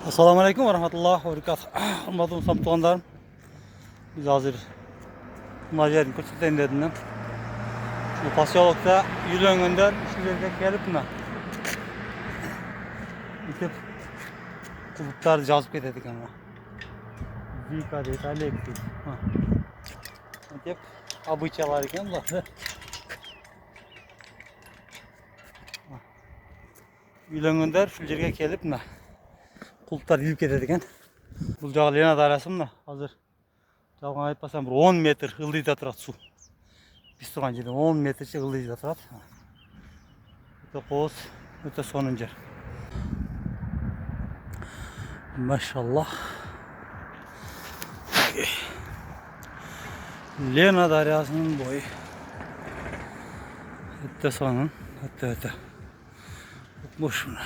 Assalamualaikum warahmatullahi wabarakatuh. Hurmatli musab tuğanlarım. Biz hazır Macar'ın kurtultayım dedim. Şu pasyolukta yürüyengönder işlerine gelip mi? Gidip kulüpler cazip ededik ama. Zika deyip elektrik. Gidip abıçalar iken zaten. Yürüyengönder şu yerine gelip mi? Kulüpler yürüyüp ededik. Bu jağı Lena darasım da hazır. Жалған айтпасам бір 10 метр ылдыйда тұрады су. Біз тұрған жерден 10 метрше ылдыйда тұрады. Өте қоғыз, өте сонын жер. Машаллах. Лена дариясының бойы. Өте сонын, өте. Бош мұна.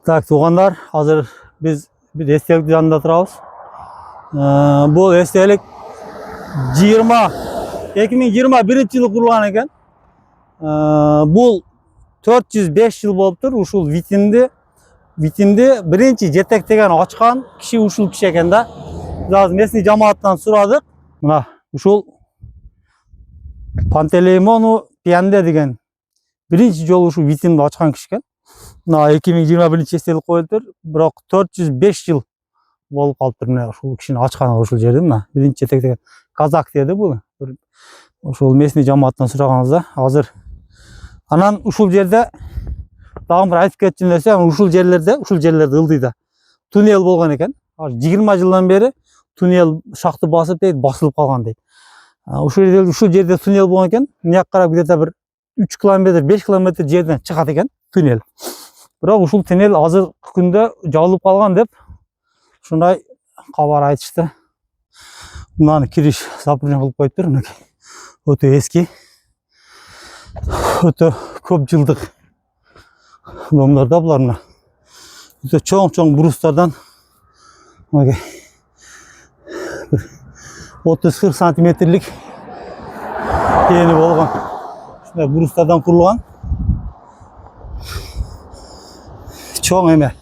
Так, туғандар, hazır biz bir естелік жанында тұрамыз. Бұл естелік 2021 жылы құрылған екен. Бұл 405 жыл болып тұр. Ушул Витимди бірінші жетектеген açқан киши ушул киши екен да. Biz местный жамааттан сұрадық. Мына ушул Пантелеймону Пианде деген бірінші жолы ушул Витимди açқан киши екен. 2021 естелік қойылды, бірақ 405 жыл болып қалыптыр. Мына ушул кишини ачканы ушул жерде мына биринчи жетектеген казак деді бұл. Ушул местный жамааттан сураганыбызда азыр анан ушул жерде дагы бир айтып кетчү нерсе, ушул жерлерде ылдыйда туннел болгон экен. 20 жылдан бери туннел шакты басып дейт, басылып калган дейт. Ушул жерде туннел болгон экен. Мына карап где-то бир 3 километр, 5 километр жерден чыгат экен туннел. Бірақ ушул туннел азыр күндө жабылып калган деп ушундай кабар айтышты. Мынаны кириш запрещен кылып коюптур. Мынакей өтө эски, өтө көп жылдык домдорда булар. Мына өтө чоң брустардан мынакей 30-40 сантиметрлик ени болгон ушундай брустардан курулган чоң эме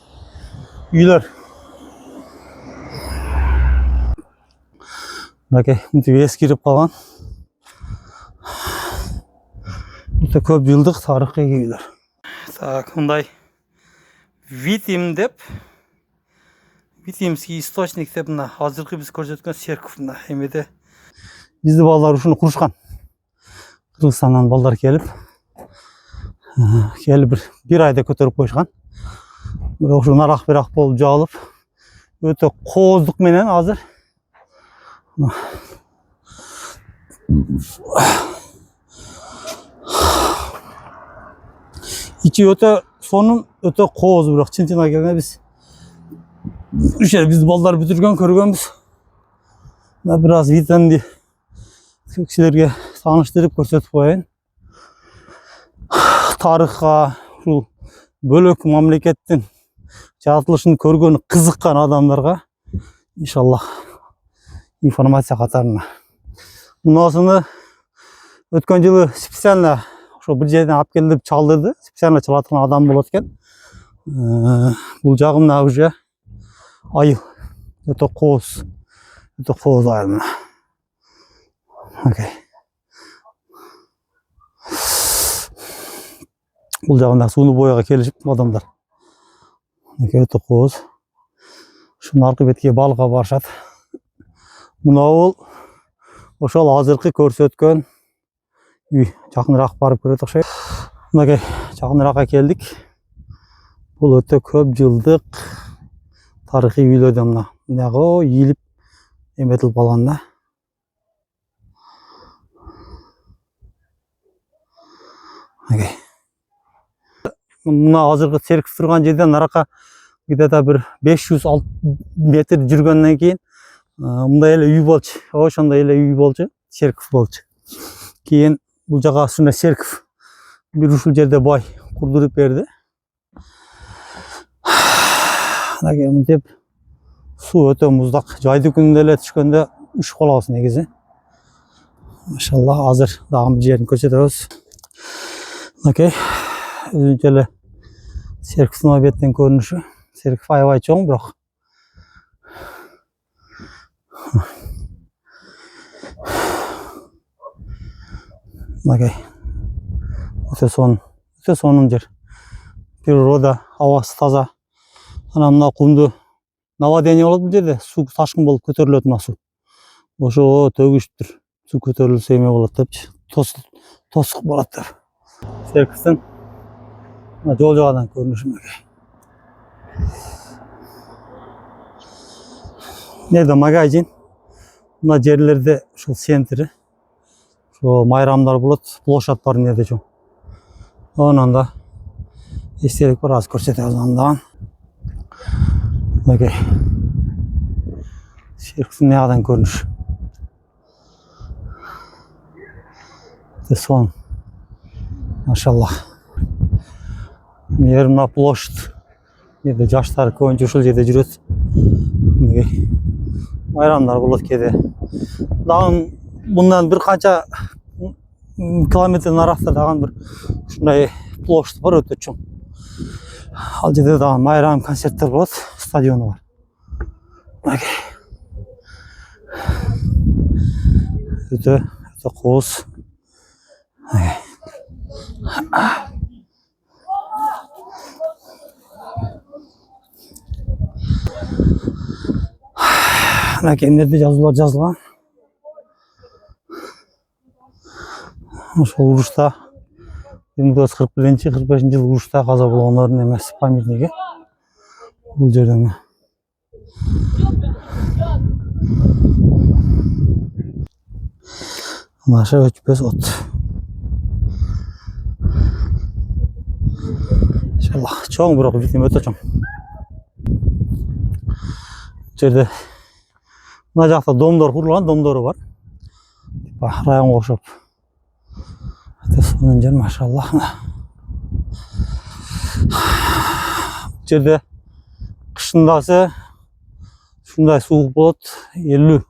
үйлөр. Мынакей мынтип эскирип калган өтө көп жылдык тарыхый үйлөр. Так, мындай Витим деп, Витимский источник деп мына азыркы биз көрсөткөн церковь мына эмеде бизди балдар ушуну курушкан. Кыргызстандан балдар келип бир айда көтөрүп коюшкан. Бирок ушу нарак болуп жаалып өтө кооздук менен азыр ичи өтө сонун, өтө кооз. Бирок чын-чынга келгенде биз балдар бүтүргөн көргөнбүз. Бир аз Витимди кишилерге тааныштырып көрсөтүп коеюн. Тарыхка, ушул бөлөк мамлекеттин жаратылышын көргөнү кызыккан адамдарга иншаллах информация катарына. Мунусуну өткөн жылы специально ошо бир жерден алып келип чалдырды. Специально чалатқан адам болот экен. Бул жагы мына уже айыл өтө кооз айыл. Окей. Бул жагында сууну боюга келишип адамдар. Өтө кооз. Ушунун аркы бетке балыкка барышат. Мына бул ошол азыркы көрсөткөн үй. Жакыныраак барып көрөт окшойт. Мынакей жакыныраакка келдик. Бул өтө көп жылдык тарыхый үйлөрдөн мына ийилип эметилип калган да. Окей. Мына азыркы церковь турган жерден наракка где-то бир 500 метр жүргөндөн кийин мындай эле үй болчу. Ошондой эле үй болчу, церковь болчу. Кийин Бул жака ушундай церковь бир ушул жерде бай курдуруп берди. Мынтип суу өтө муздак. Жайдын күнүндө эле түшкөндө учуп калабыз негизи. Машалла, азыр дагы жерин көрсөтөбүз. Окей. Өзүнчө эле церковьтун беттен көрүнүшү. Церковь аябай чоң, бирок окей. Өтө сонун жер. Природа, абасы таза. Анан мына кумду наводение болот бул жерде. Суу ташкын болуп көтөрүлөт мына суу. Ошо төгүштүр. Суу көтөрүлсө эме болот депчи. Тосук болот деп. Церковьтун жол жагынан көрүнүшү мынакей. Нерде магазин. Мына жерлерде ушул центри. Ошо майрамдар болот, площадь бар нерде чоң. Анан да эстелик бар, аз көрсөтөбүз анда. Окей. Церковьтун ягынан көрүнүш. Сон. Машалла. Мына площадь. Жерде жаштар көбүнчө ушул жерде жүрөт. Майрамдар болот кээде. Дагы мындан бир канча километр наракта дагы бир ушундай площадь бар, өтө чоң. Ал жерде дагы майрам концерттер болот, стадиону бар. Окей. Өтө кооз. Эмнеде жазылган. Ошол урушта 1941-45 жылы урушта каза болгондордун эмеси памятниги. Бул жерде наша өчпөс от. Иншалла, чоң, бирок битим өтө чоң. Жерде мына жакта домдор курулган, домдору бар. Районго окшоп. Сонун жер, машалла. Жерде кышындасы ушундай суук болот, 50.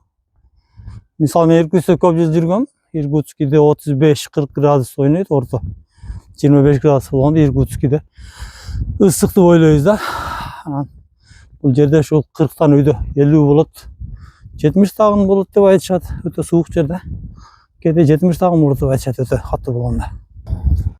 Мисалы мен Иркутскте көп жыл жүргөм. Иркутскиде 35-40 градус ойнойт, орто. 25 градус болгондо Иркутскиде ысыкты ойлойбуз да. Бул жерде ушул 40тан үйдө 50 болот. 70 тагын болот деп айтышат, өтө суук жерде. Кээде 70 тагын болот деп айтышат, өтө катуу болгондо.